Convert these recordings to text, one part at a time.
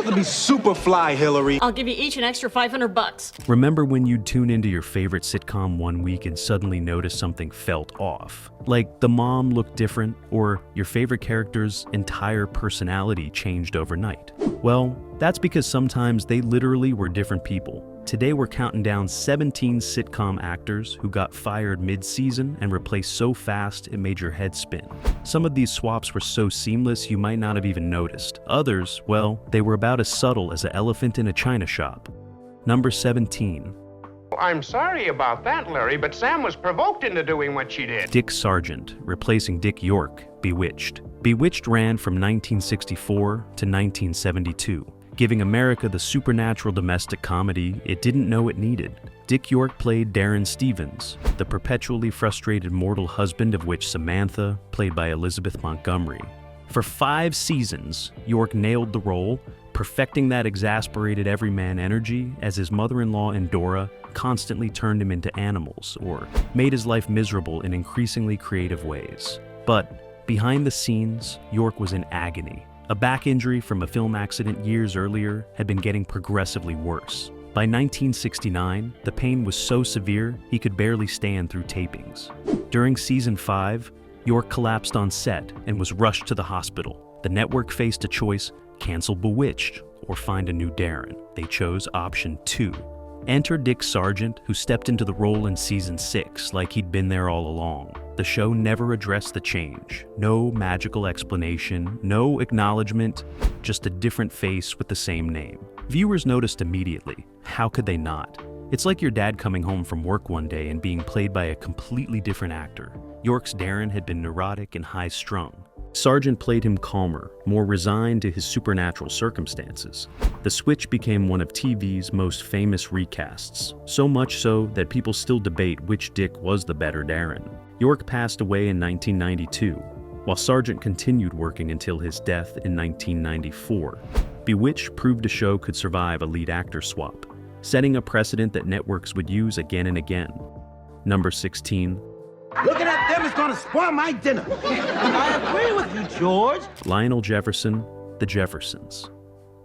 have to be super fly, Hillary. I'll give you each an extra $500. Remember when you'd tune into your favorite sitcom one week and suddenly notice something felt off? Like the mom looked different, or your favorite character's entire personality changed overnight? Well, that's because sometimes they literally were different people. Today we're counting down 17 sitcom actors who got fired mid-season and replaced so fast it made your head spin. Some of these swaps were so seamless you might not have even noticed. Others, well, they were about as subtle as an elephant in a china shop. Number 17. I'm sorry about that, Larry, but Sam was provoked into doing what she did. Dick Sargent, replacing Dick York, Bewitched. Bewitched ran from 1964 to 1972. Giving America the supernatural domestic comedy it didn't know it needed. Dick York played Darren Stevens, the perpetually frustrated mortal husband of which Samantha, played by Elizabeth Montgomery. For 5 seasons, York nailed the role, perfecting that exasperated everyman energy as his mother-in-law Endora constantly turned him into animals or made his life miserable in increasingly creative ways. But behind the scenes, York was in agony. A back injury from a film accident years earlier had been getting progressively worse. By 1969, the pain was so severe he could barely stand through tapings. During season 5, York collapsed on set and was rushed to the hospital. The network faced a choice: cancel Bewitched or find a new Darren. They chose option 2. Enter Dick Sargent, who stepped into the role in season 6 like he'd been there all along. The show never addressed the change. No magical explanation, no acknowledgement, just a different face with the same name. Viewers noticed immediately. How could they not? It's like your dad coming home from work one day and being played by a completely different actor. York's Darren had been neurotic and high-strung. Sargent played him calmer, more resigned to his supernatural circumstances. The switch became one of TV's most famous recasts, so much so that people still debate which Dick was the better Darren. York passed away in 1992, while Sargent continued working until his death in 1994. Bewitched proved a show could survive a lead actor swap, setting a precedent that networks would use again and again. Number 16. Looking at them is gonna spoil my dinner. I agree with you, George. Lionel Jefferson, The Jeffersons.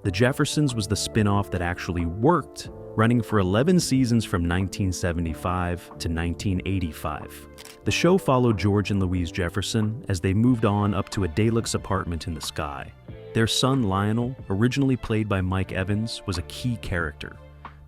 The Jeffersons was the spin-off that actually worked, running for 11 seasons from 1975 to 1985. The show followed George and Louise Jefferson as they moved on up to a deluxe apartment in the sky. Their son Lionel, originally played by Mike Evans, was a key character,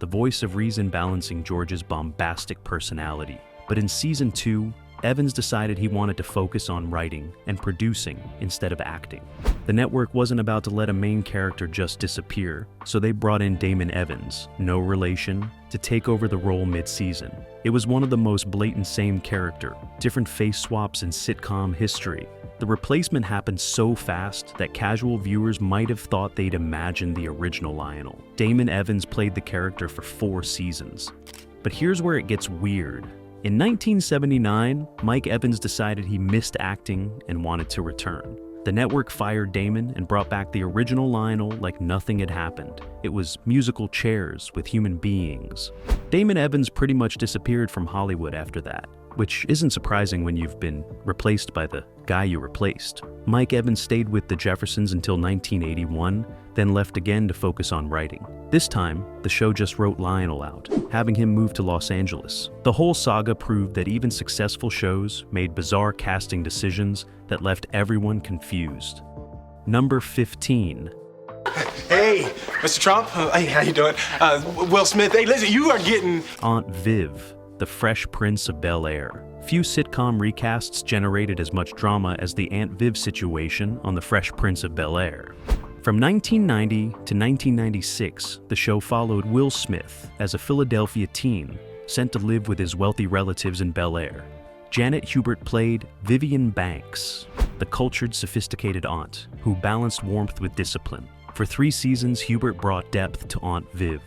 the voice of reason balancing George's bombastic personality. But in season 2, Evans decided he wanted to focus on writing and producing instead of acting. The network wasn't about to let a main character just disappear, so they brought in Damon Evans, no relation, to take over the role mid-season. It was one of the most blatant same character, different face swaps in sitcom history. The replacement happened so fast that casual viewers might have thought they'd imagined the original Lionel. Damon Evans played the character for 4 seasons. But here's where it gets weird. In 1979, Mike Evans decided he missed acting and wanted to return. The network fired Damon and brought back the original Lionel like nothing had happened. It was musical chairs with human beings. Damon Evans pretty much disappeared from Hollywood after that, which isn't surprising when you've been replaced by the guy you replaced. Mike Evans stayed with the Jeffersons until 1981, then left again to focus on writing. This time, the show just wrote Lionel out, having him move to Los Angeles. The whole saga proved that even successful shows made bizarre casting decisions that left everyone confused. Number 15. Hey, Mr. Trump. Hey, how you doing? Will Smith. Hey, listen, you are getting... Aunt Viv, the Fresh Prince of Bel-Air. Few sitcom recasts generated as much drama as the Aunt Viv situation on The Fresh Prince of Bel-Air. From 1990 to 1996, the show followed Will Smith as a Philadelphia teen sent to live with his wealthy relatives in Bel-Air. Janet Hubert played Vivian Banks, the cultured, sophisticated aunt who balanced warmth with discipline. For 3 seasons, Hubert brought depth to Aunt Viv,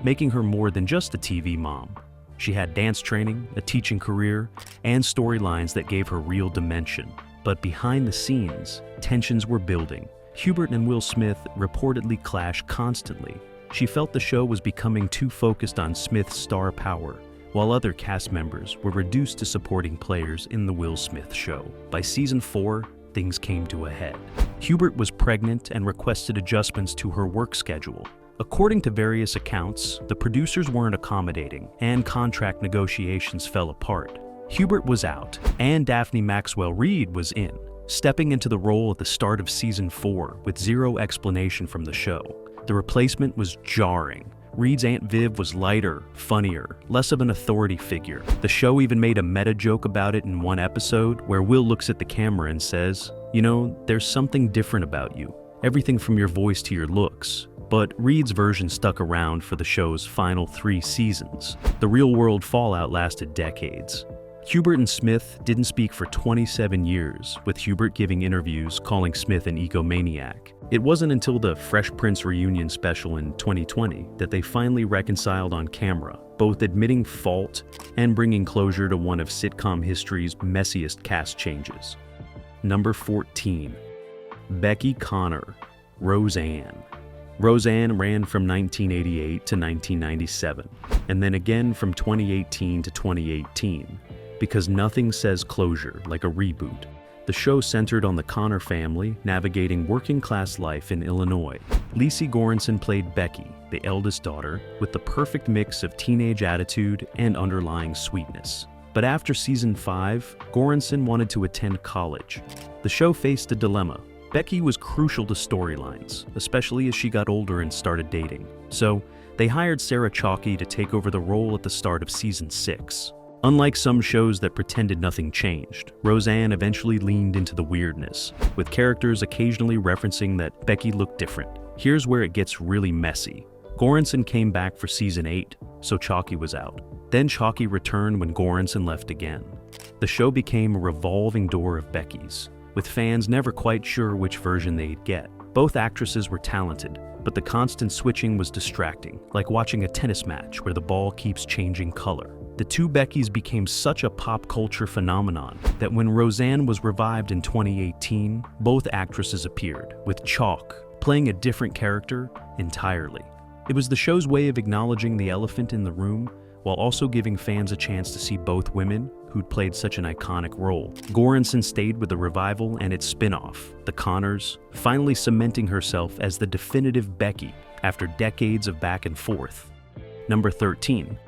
making her more than just a TV mom. She had dance training, a teaching career, and storylines that gave her real dimension. But behind the scenes, tensions were building. Hubert and Will Smith reportedly clashed constantly. She felt the show was becoming too focused on Smith's star power, while other cast members were reduced to supporting players in the Will Smith show. By season 4, things came to a head. Hubert was pregnant and requested adjustments to her work schedule. According to various accounts, the producers weren't accommodating, and contract negotiations fell apart. Hubert was out, and Daphne Maxwell Reid was in, stepping into the role at the start of season 4 with zero explanation from the show. The replacement was jarring. Reed's Aunt Viv was lighter, funnier, less of an authority figure. The show even made a meta joke about it in one episode where Will looks at the camera and says, "You know, there's something different about you. Everything from your voice to your looks." But Reed's version stuck around for the show's final 3 seasons. The real-world fallout lasted decades. Hubert and Smith didn't speak for 27 years, with Hubert giving interviews calling Smith an egomaniac. It wasn't until the Fresh Prince reunion special in 2020 that they finally reconciled on camera, both admitting fault and bringing closure to one of sitcom history's messiest cast changes. Number 14. Becky Connor, Roseanne. Roseanne ran from 1988 to 1997, and then again from 2018 to 2018, because nothing says closure like a reboot. The show centered on the Connor family navigating working-class life in Illinois. Lacey Goranson played Becky, the eldest daughter, with the perfect mix of teenage attitude and underlying sweetness. But after season 5, Goranson wanted to attend college. The show faced a dilemma. Becky was crucial to storylines, especially as she got older and started dating. So, they hired Sarah Chalky to take over the role at the start of season 6. Unlike some shows that pretended nothing changed, Roseanne eventually leaned into the weirdness, with characters occasionally referencing that Becky looked different. Here's where it gets really messy. Goranson came back for season 8, so Chalky was out. Then Chalky returned when Goranson left again. The show became a revolving door of Becky's, with fans never quite sure which version they'd get. Both actresses were talented, but the constant switching was distracting, like watching a tennis match where the ball keeps changing color. The two Beckys became such a pop culture phenomenon that when Roseanne was revived in 2018, both actresses appeared, with Chalk playing a different character entirely. It was the show's way of acknowledging the elephant in the room, while also giving fans a chance to see both women who'd played such an iconic role. Goranson stayed with the revival and its spin-off, The Connors, finally cementing herself as the definitive Becky after decades of back and forth. Number 13.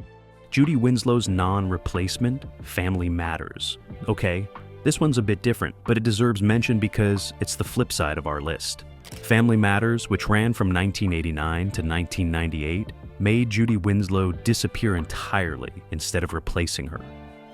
Judy Winslow's non-replacement, Family Matters. Okay, this one's a bit different, but it deserves mention because it's the flip side of our list. Family Matters, which ran from 1989 to 1998, made Judy Winslow disappear entirely instead of replacing her.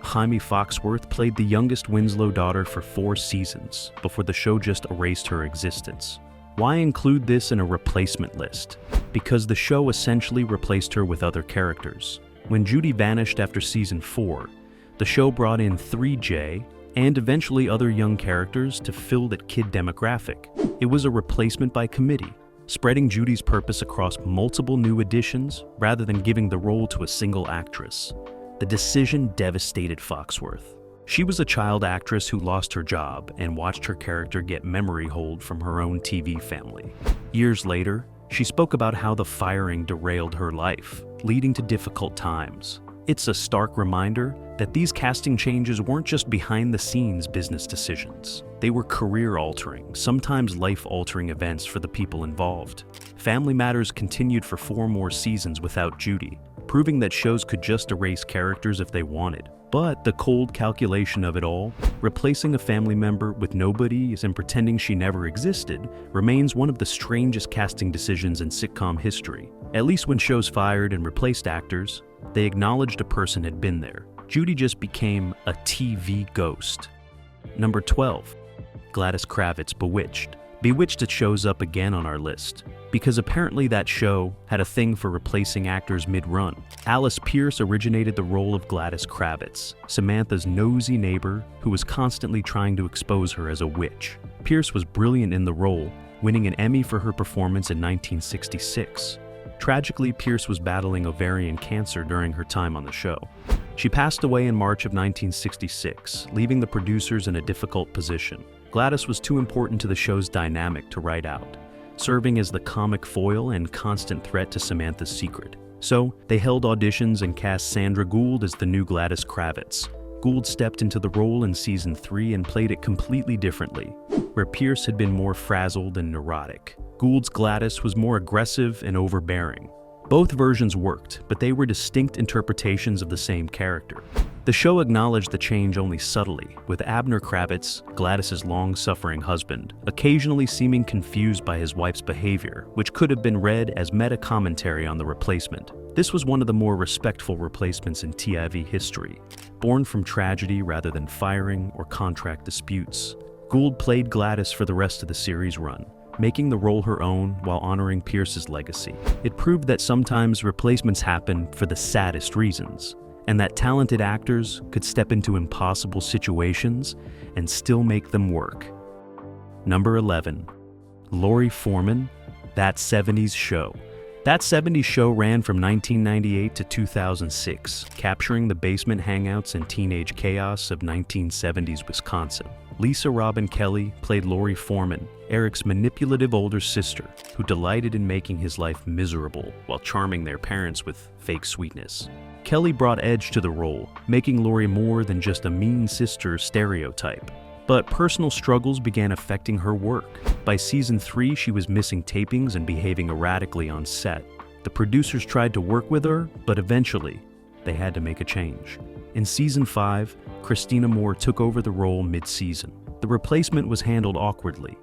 Jaime Foxworth played the youngest Winslow daughter for 4 seasons before the show just erased her existence. Why include this in a replacement list? Because the show essentially replaced her with other characters. When Judy vanished after season 4, the show brought in 3J and eventually other young characters to fill that kid demographic. It was a replacement by committee, spreading Judy's purpose across multiple new additions rather than giving the role to a single actress. The decision devastated Foxworth. She was a child actress who lost her job and watched her character get memory hold from her own TV family. Years later, she spoke about how the firing derailed her life, leading to difficult times. It's a stark reminder that these casting changes weren't just behind-the-scenes business decisions. They were career-altering, sometimes life-altering events for the people involved. Family Matters continued for 4 more seasons without Judy, proving that shows could just erase characters if they wanted. But the cold calculation of it all, replacing a family member with nobody and pretending she never existed, remains one of the strangest casting decisions in sitcom history. At least when shows fired and replaced actors, they acknowledged a person had been there. Judy just became a TV ghost. Number 12. Gladys Kravitz, Bewitched. Bewitched shows up again on our list, because apparently that show had a thing for replacing actors mid-run. Alice Pierce originated the role of Gladys Kravitz, Samantha's nosy neighbor who was constantly trying to expose her as a witch. Pierce was brilliant in the role, winning an Emmy for her performance in 1966. Tragically, Pierce was battling ovarian cancer during her time on the show. She passed away in March of 1966, leaving the producers in a difficult position. Gladys was too important to the show's dynamic to write out, serving as the comic foil and constant threat to Samantha's secret. So, they held auditions and cast Sandra Gould as the new Gladys Kravitz. Gould stepped into the role in season 3 and played it completely differently. Where Pierce had been more frazzled and neurotic, Gould's Gladys was more aggressive and overbearing. Both versions worked, but they were distinct interpretations of the same character. The show acknowledged the change only subtly, with Abner Kravitz, Gladys's long-suffering husband, occasionally seeming confused by his wife's behavior, which could have been read as meta-commentary on the replacement. This was one of the more respectful replacements in TIV history, born from tragedy rather than firing or contract disputes. Gould played Gladys for the rest of the series run, making the role her own while honoring Pierce's legacy. It proved that sometimes replacements happen for the saddest reasons, and that talented actors could step into impossible situations and still make them work. Number 11. Lori Foreman, That 70s Show. That 70s Show ran from 1998 to 2006, capturing the basement hangouts and teenage chaos of 1970s Wisconsin. Lisa Robin Kelly played Lori Foreman, Eric's manipulative older sister, who delighted in making his life miserable while charming their parents with fake sweetness. Kelly brought edge to the role, making Lori more than just a mean sister stereotype. But personal struggles began affecting her work. By season 3, she was missing tapings and behaving erratically on set. The producers tried to work with her, but eventually, they had to make a change. In season 5, Christina Moore took over the role mid-season. The replacement was handled awkwardly.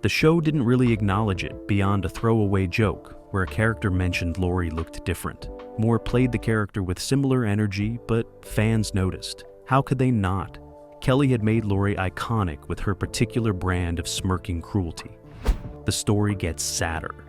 The show didn't really acknowledge it beyond a throwaway joke, where a character mentioned Lori looked different. Moore played the character with similar energy, but fans noticed. How could they not? Kelly had made Lori iconic with her particular brand of smirking cruelty. The story gets sadder.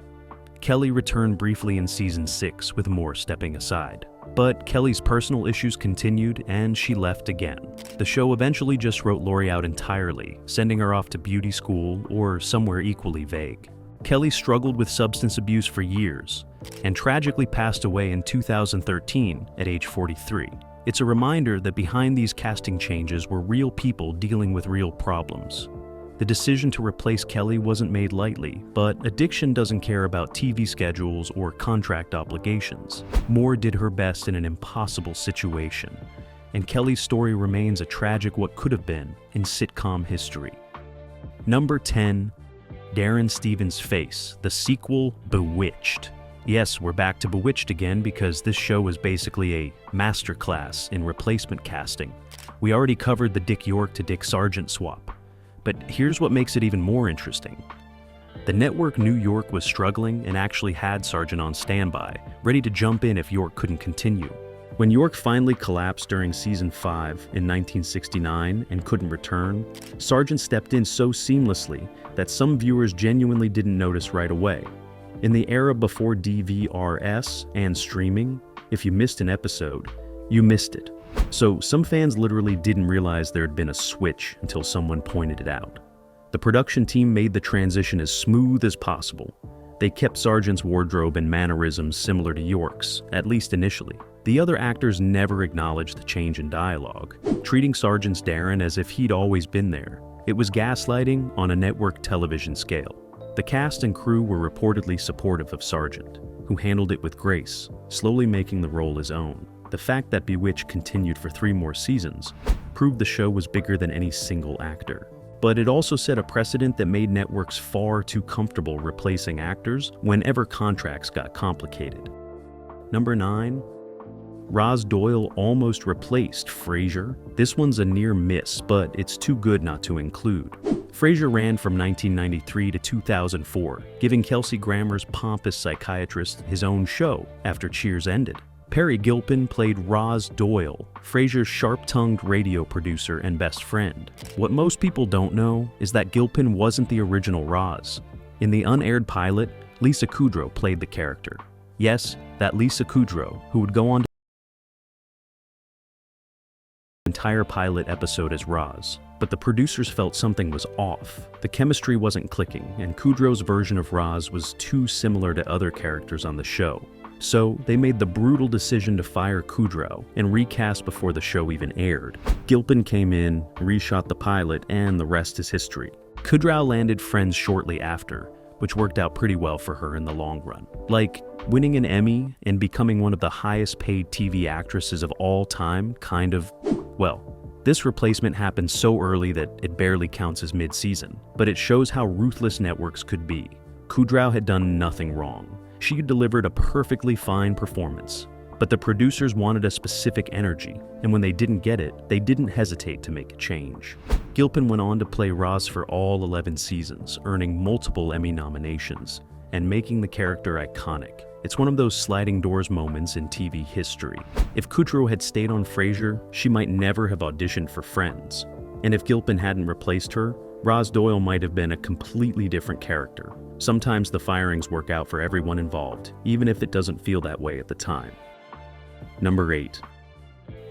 Kelly returned briefly in season 6, with Moore stepping aside. But Kelly's personal issues continued, and she left again. The show eventually just wrote Lori out entirely, sending her off to beauty school or somewhere equally vague. Kelly struggled with substance abuse for years, and tragically passed away in 2013 at age 43. It's a reminder that behind these casting changes were real people dealing with real problems. The decision to replace Kelly wasn't made lightly, but addiction doesn't care about TV schedules or contract obligations. Moore did her best in an impossible situation, and Kelly's story remains a tragic what could have been in sitcom history. Number 10. Darren Stevens' Face, the sequel Bewitched. Yes, we're back to Bewitched again because this show is basically a masterclass in replacement casting. We already covered the Dick York to Dick Sargent swap, but here's what makes it even more interesting. The network knew York was struggling and actually had Sargent on standby, ready to jump in if York couldn't continue. When York finally collapsed during season 5 in 1969 and couldn't return, Sargent stepped in so seamlessly that some viewers genuinely didn't notice right away. In the era before DVRS and streaming, if you missed an episode, you missed it. So some fans literally didn't realize there had been a switch until someone pointed it out. The production team made the transition as smooth as possible. They kept Sargent's wardrobe and mannerisms similar to York's, at least initially. The other actors never acknowledged the change in dialogue, treating Sargent's Darren as if he'd always been there. It was gaslighting on a network television scale. The cast and crew were reportedly supportive of Sargent, who handled it with grace, slowly making the role his own. The fact that Bewitched continued for 3 more seasons proved the show was bigger than any single actor. But it also set a precedent that made networks far too comfortable replacing actors whenever contracts got complicated. Number 9. Roz Doyle almost replaced Frasier. This one's a near miss, but it's too good not to include. Frasier ran from 1993 to 2004, giving Kelsey Grammer's pompous psychiatrist his own show after Cheers ended. Perry Gilpin played Roz Doyle, Frasier's sharp-tongued radio producer and best friend. What most people don't know is that Gilpin wasn't the original Roz. In the unaired pilot, Lisa Kudrow played the character. Yes, that Lisa Kudrow, who would go on to the entire pilot episode as Roz. But the producers felt something was off. The chemistry wasn't clicking, and Kudrow's version of Roz was too similar to other characters on the show. So they made the brutal decision to fire Kudrow and recast before the show even aired. Gilpin came in, reshot the pilot, and the rest is history. Kudrow landed Friends shortly after, which worked out pretty well for her in the long run. Like, winning an Emmy and becoming one of the highest paid TV actresses of all time, well, This replacement happened so early that it barely counts as mid-season, but it shows how ruthless networks could be. Kudrow had done nothing wrong. She had delivered a perfectly fine performance. But the producers wanted a specific energy, and when they didn't get it, they didn't hesitate to make a change. Gilpin went on to play Roz for all 11 seasons, earning multiple Emmy nominations, and making the character iconic. It's one of those sliding doors moments in TV history. If Kudrow had stayed on Frasier, she might never have auditioned for Friends. And if Gilpin hadn't replaced her, Roz Doyle might have been a completely different character. Sometimes the firings work out for everyone involved, even if it doesn't feel that way at the time. Number 8.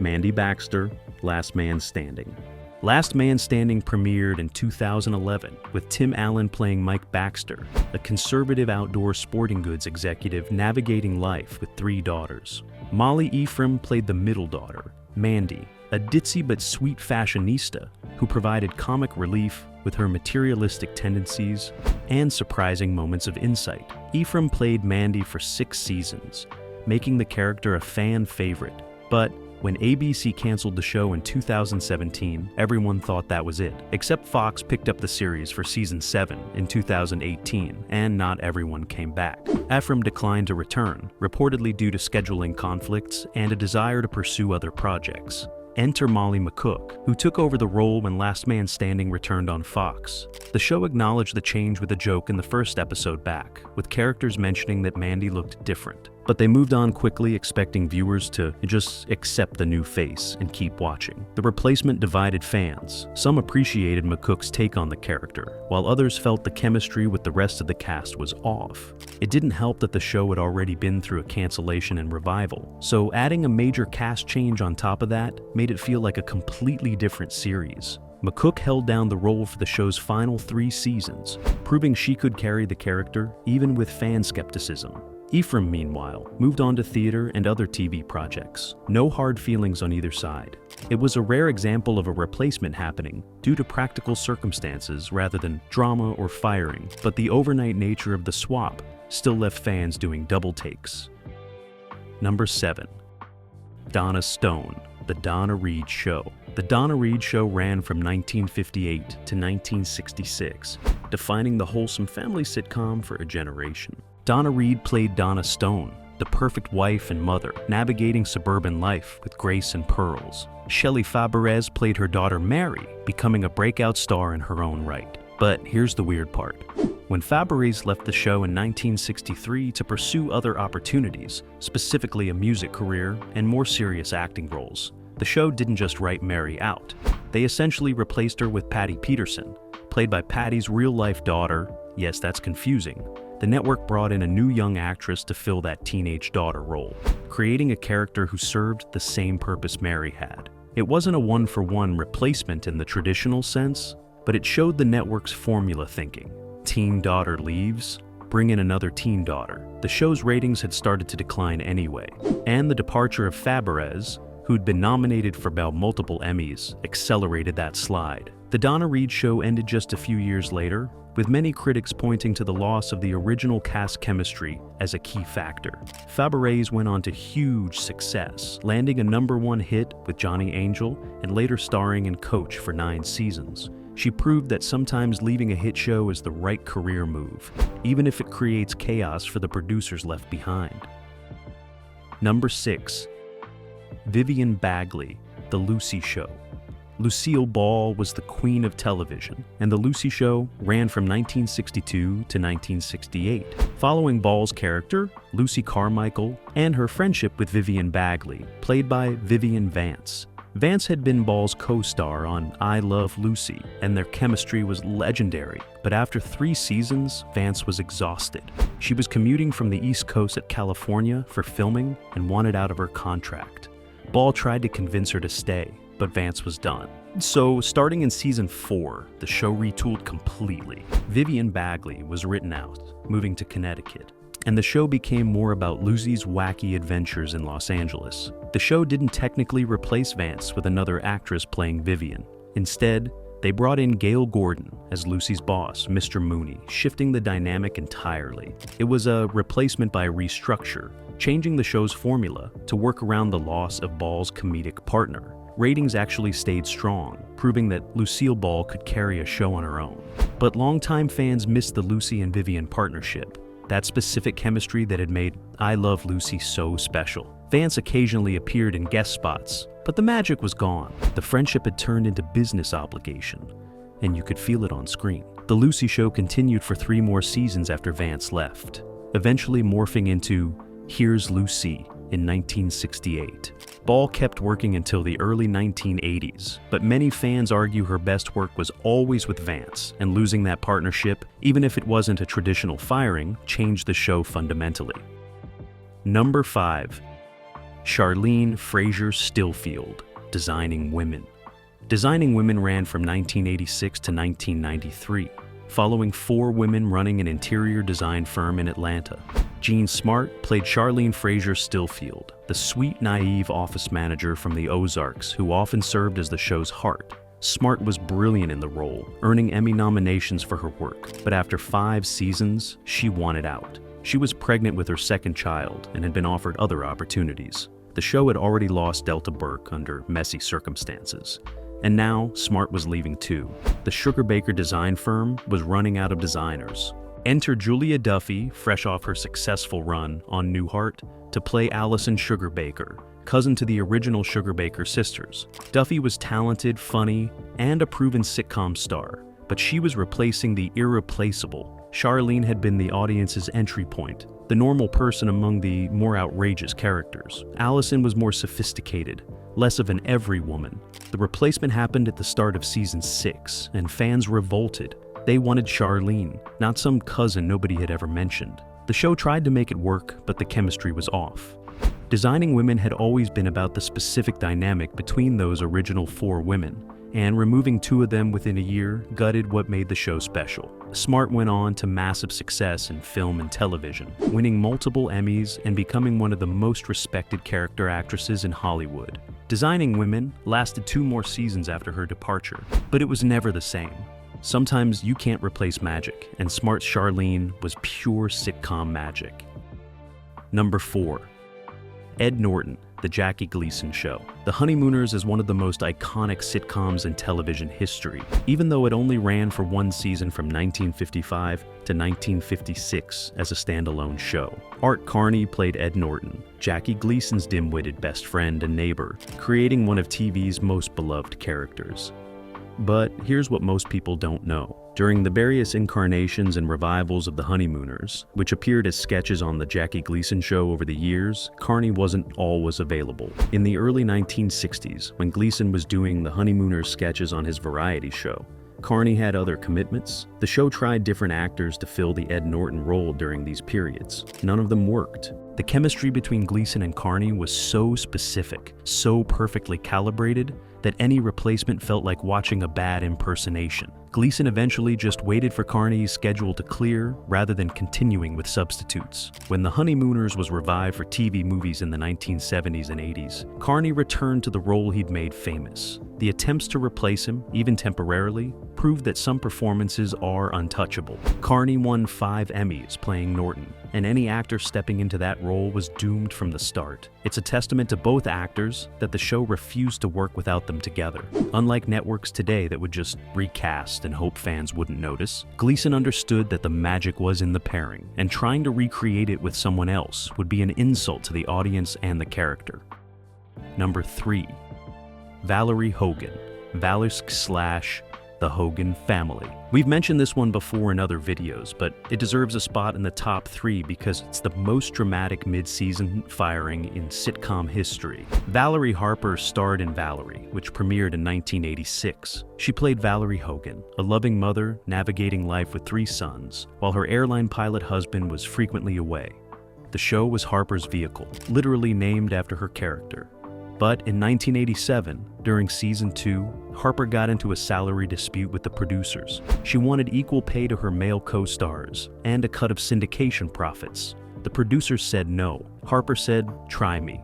Mandy Baxter, Last Man Standing. Last Man Standing premiered in 2011 with Tim Allen playing Mike Baxter, a conservative outdoor sporting goods executive navigating life with 3 daughters. Molly Ephraim played the middle daughter, Mandy, a ditzy but sweet fashionista who provided comic relief with her materialistic tendencies and surprising moments of insight. Ephraim played Mandy for 6 seasons, making the character a fan favorite. But when ABC canceled the show in 2017, everyone thought that was it, except Fox picked up the series for season 7 in 2018, and not everyone came back. Ephraim declined to return, reportedly due to scheduling conflicts and a desire to pursue other projects. Enter Molly McCook, who took over the role when Last Man Standing returned on Fox. The show acknowledged the change with a joke in the first episode back, with characters mentioning that Mandy looked different. But they moved on quickly, expecting viewers to just accept the new face and keep watching. The replacement divided fans. Some appreciated McCook's take on the character, while others felt the chemistry with the rest of the cast was off. It didn't help that the show had already been through a cancellation and revival, so adding a major cast change on top of that made it feel like a completely different series. McCook held down the role for the show's final 3 seasons, proving she could carry the character even with fan skepticism. Ephraim, meanwhile, moved on to theater and other TV projects. No hard feelings on either side. It was a rare example of a replacement happening due to practical circumstances rather than drama or firing, but the overnight nature of the swap still left fans doing double takes. Number 7. Donna Stone, The Donna Reed Show. The Donna Reed Show ran from 1958 to 1966, defining the wholesome family sitcom for a generation. Donna Reed played Donna Stone, the perfect wife and mother, navigating suburban life with grace and pearls. Shelley Fabares played her daughter Mary, becoming a breakout star in her own right. But here's the weird part. When Fabares left the show in 1963 to pursue other opportunities, specifically a music career and more serious acting roles, the show didn't just write Mary out. They essentially replaced her with Patty Peterson, played by Patty's real-life daughter. Yes, that's confusing. The network brought in a new young actress to fill that teenage daughter role, creating a character who served the same purpose Mary had. It wasn't a one-for-one replacement in the traditional sense, but it showed the network's formula thinking. Teen daughter leaves, bring in another teen daughter. The show's ratings had started to decline anyway, and the departure of Fabares, who'd been nominated for about multiple Emmys, accelerated that slide. The Donna Reed Show ended just a few years later, with many critics pointing to the loss of the original cast chemistry as a key factor. Fabares went on to huge success, landing a #1 hit with Johnny Angel and later starring in Coach for 9 seasons. She proved that sometimes leaving a hit show is the right career move, even if it creates chaos for the producers left behind. Number 6. Vivian Bagley, The Lucy Show. Lucille Ball was the queen of television, and The Lucy Show ran from 1962 to 1968, following Ball's character, Lucy Carmichael, and her friendship with Vivian Bagley, played by Vivian Vance. Vance had been Ball's co-star on I Love Lucy, and their chemistry was legendary. But after 3 seasons, Vance was exhausted. She was commuting from the East Coast at California for filming and wanted out of her contract. Ball tried to convince her to stay, but Vance was done. So, starting in season 4, the show retooled completely. Vivian Bagley was written out, moving to Connecticut, and the show became more about Lucy's wacky adventures in Los Angeles. The show didn't technically replace Vance with another actress playing Vivian. Instead, they brought in Gail Gordon as Lucy's boss, Mr. Mooney, shifting the dynamic entirely. It was a replacement by restructure, changing the show's formula to work around the loss of Ball's comedic partner. ratings actually stayed strong, proving that Lucille Ball could carry a show on her own. But longtime fans missed the Lucy and Vivian partnership, that specific chemistry that had made I Love Lucy so special. Vance occasionally appeared in guest spots, but the magic was gone. The friendship had turned into business obligation, and you could feel it on screen. The Lucy Show continued for 3 more seasons after Vance left, eventually morphing into Here's Lucy in 1968. Ball kept working until the early 1980s, but many fans argue her best work was always with Vance, and losing that partnership, even if it wasn't a traditional firing, changed the show fundamentally. Number 5. Charlene Frasier Stillfield, Designing Women. Designing Women ran from 1986 to 1993, following 4 women running an interior design firm in Atlanta. Jean Smart played Charlene Frasier Stillfield, the sweet, naive office manager from the Ozarks who often served as the show's heart. Smart was brilliant in the role, earning Emmy nominations for her work, but after 5 seasons, she wanted out. She was pregnant with her second child and had been offered other opportunities. The show had already lost Delta Burke under messy circumstances, and now Smart was leaving too. The Sugar Baker design firm was running out of designers. Enter Julia Duffy, fresh off her successful run on Newhart, to play Allison Sugar Baker, cousin to the original Sugar Baker sisters. Duffy was talented, funny, and a proven sitcom star, but she was replacing the irreplaceable. Charlene had been the audience's entry point, the normal person among the more outrageous characters. Allison was more sophisticated, less of an every woman. The replacement happened at the start of season 6, and fans revolted. They wanted Charlene, not some cousin nobody had ever mentioned. The show tried to make it work, but the chemistry was off. Designing Women had always been about the specific dynamic between those original 4 women, and removing 2 of them within a year gutted what made the show special. Smart went on to massive success in film and television, winning multiple Emmys and becoming one of the most respected character actresses in Hollywood. Designing Women lasted 2 more seasons after her departure, but it was never the same. Sometimes you can't replace magic, and Smart's Charlene was pure sitcom magic. Number 4. Ed Norton, The Jackie Gleason Show. The Honeymooners is one of the most iconic sitcoms in television history, even though it only ran for 1 season from 1955 to 1956 as a standalone show. Art Carney played Ed Norton, Jackie Gleason's dim-witted best friend and neighbor, creating one of TV's most beloved characters. But here's what most people don't know. During the various incarnations and revivals of The Honeymooners, which appeared as sketches on The Jackie Gleason Show over the years, Carney wasn't always available. In the early 1960s, when Gleason was doing The Honeymooners sketches on his variety show, Carney had other commitments. The show tried different actors to fill the Ed Norton role during these periods. None of them worked. The chemistry between Gleason and Carney was so specific, so perfectly calibrated, that any replacement felt like watching a bad impersonation. Gleason eventually just waited for Carney's schedule to clear rather than continuing with substitutes. When The Honeymooners was revived for TV movies in the 1970s and 80s, Carney returned to the role he'd made famous. The attempts to replace him, even temporarily, proved that some performances are untouchable. Carney won 5 Emmys playing Norton, and any actor stepping into that role was doomed from the start. It's a testament to both actors that the show refused to work without them together. Unlike networks today that would just recast and hope fans wouldn't notice, Gleason understood that the magic was in the pairing, and trying to recreate it with someone else would be an insult to the audience and the character. Number 3. Valerie Hogan, Valersk / The Hogan Family. We've mentioned this one before in other videos, but it deserves a spot in the top 3 because it's the most dramatic mid-season firing in sitcom history. Valerie Harper starred in Valerie, which premiered in 1986. She played Valerie Hogan, a loving mother navigating life with 3 sons, while her airline pilot husband was frequently away. The show was Harper's vehicle, literally named after her character. But in 1987, during season 2, Harper got into a salary dispute with the producers. She wanted equal pay to her male co-stars and a cut of syndication profits. The producers said no. Harper said, "Try me."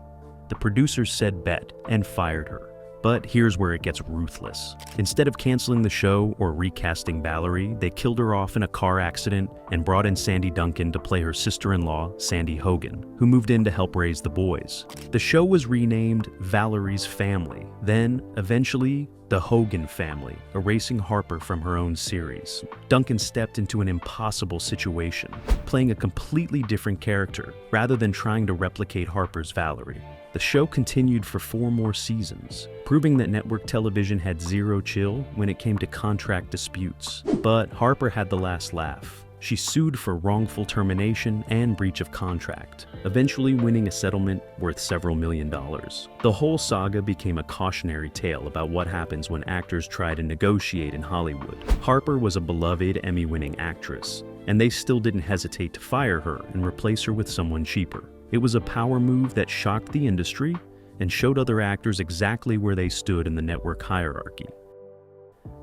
The producers said bet and fired her. But here's where it gets ruthless. Instead of canceling the show or recasting Valerie, they killed her off in a car accident and brought in Sandy Duncan to play her sister-in-law, Sandy Hogan, who moved in to help raise the boys. The show was renamed Valerie's Family, then, eventually, The Hogan Family, erasing Harper from her own series. Duncan stepped into an impossible situation, playing a completely different character, rather than trying to replicate Harper's Valerie. The show continued for 4 more seasons, proving that network television had zero chill when it came to contract disputes. But Harper had the last laugh. She sued for wrongful termination and breach of contract, eventually winning a settlement worth several $1,000,000. The whole saga became a cautionary tale about what happens when actors try to negotiate in Hollywood. Harper was a beloved Emmy-winning actress, and they still didn't hesitate to fire her and replace her with someone cheaper. It was a power move that shocked the industry and showed other actors exactly where they stood in the network hierarchy.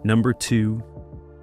Number 2,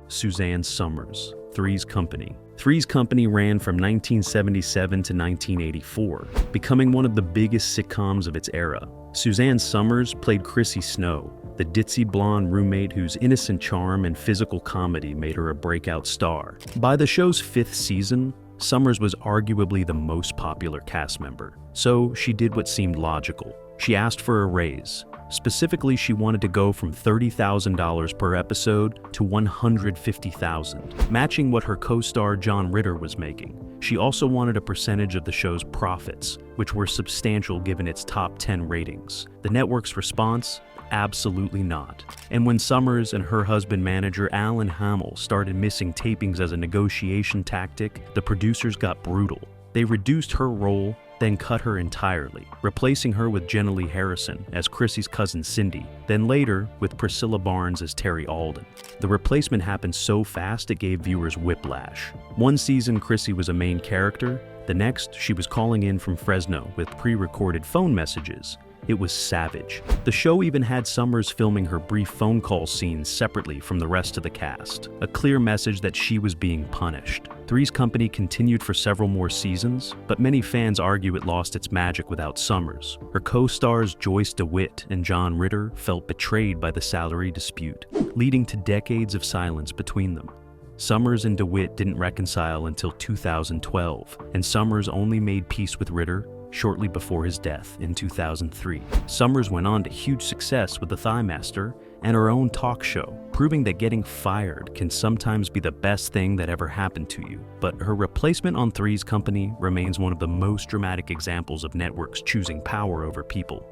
Suzanne Somers, Three's Company. Three's Company ran from 1977 to 1984, becoming one of the biggest sitcoms of its era. Suzanne Somers played Chrissy Snow, the ditzy blonde roommate whose innocent charm and physical comedy made her a breakout star. By the show's 5th season, Somers was arguably the most popular cast member, so she did what seemed logical. She asked for a raise. Specifically, she wanted to go from $30,000 per episode to $150,000, matching what her co-star John Ritter was making. She also wanted a percentage of the show's profits, which were substantial given its top 10 ratings. The network's response? Absolutely not. And when Somers and her husband manager Alan Hamill started missing tapings as a negotiation tactic, the producers got brutal. They reduced her role, then cut her entirely, replacing her with Jenna Lee Harrison as Chrissy's cousin Cindy, then later with Priscilla Barnes as Terry Alden. The replacement happened so fast it gave viewers whiplash. One season Chrissy was a main character, the next she was calling in from Fresno with pre-recorded phone messages. It was savage. The show even had Somers filming her brief phone call scenes separately from the rest of the cast, a clear message that she was being punished. Three's Company continued for several more seasons, but many fans argue it lost its magic without Somers. Her co-stars Joyce DeWitt and John Ritter felt betrayed by the salary dispute, leading to decades of silence between them. Somers and DeWitt didn't reconcile until 2012, and Somers only made peace with Ritter shortly before his death in 2003. Somers went on to huge success with The Thigh Master and her own talk show, proving that getting fired can sometimes be the best thing that ever happened to you. But her replacement on Three's Company remains one of the most dramatic examples of networks choosing power over people.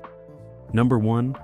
Number 1,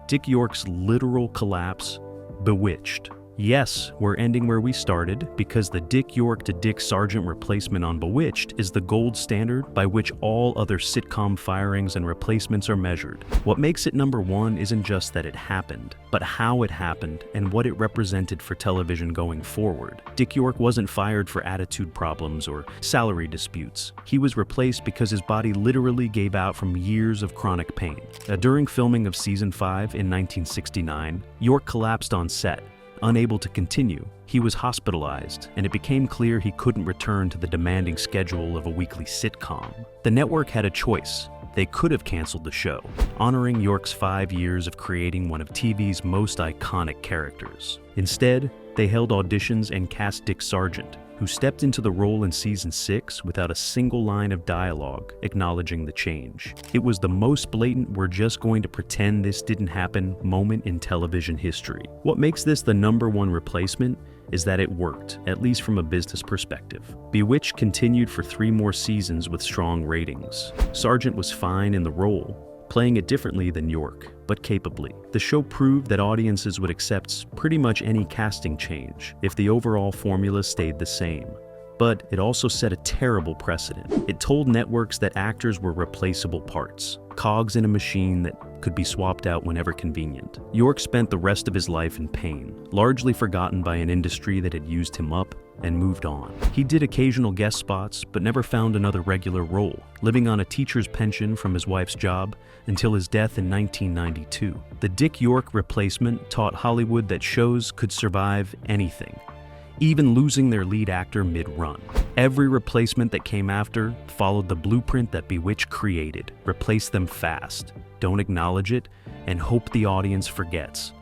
Dick York's literal collapse, Bewitched. Yes, we're ending where we started because the Dick York to Dick Sargent replacement on Bewitched is the gold standard by which all other sitcom firings and replacements are measured. What makes it number 1 isn't just that it happened, but how it happened and what it represented for television going forward. Dick York wasn't fired for attitude problems or salary disputes. He was replaced because his body literally gave out from years of chronic pain. During filming of season 5 in 1969, York collapsed on set. Unable to continue, he was hospitalized, and it became clear he couldn't return to the demanding schedule of a weekly sitcom. The network had a choice. They could have canceled the show, honoring York's 5 years of creating one of TV's most iconic characters. Instead, they held auditions and cast Dick Sargent, who stepped into the role in season 6 without a single line of dialogue acknowledging the change. It was the most blatant "we're just going to pretend this didn't happen" moment in television history. What makes this the number 1 replacement is that it worked, at least from a business perspective. Bewitched continued for 3 more seasons with strong ratings. Sargent was fine in the role, playing it differently than York, but capably. The show proved that audiences would accept pretty much any casting change if the overall formula stayed the same. But it also set a terrible precedent. It told networks that actors were replaceable parts, cogs in a machine that could be swapped out whenever convenient. York spent the rest of his life in pain, largely forgotten by an industry that had used him up and moved on. He did occasional guest spots, but never found another regular role, living on a teacher's pension from his wife's job until his death in 1992. The Dick York replacement taught Hollywood that shows could survive anything, even losing their lead actor mid-run. Every replacement that came after followed the blueprint that Bewitched created. Replace them fast, don't acknowledge it, and hope the audience forgets.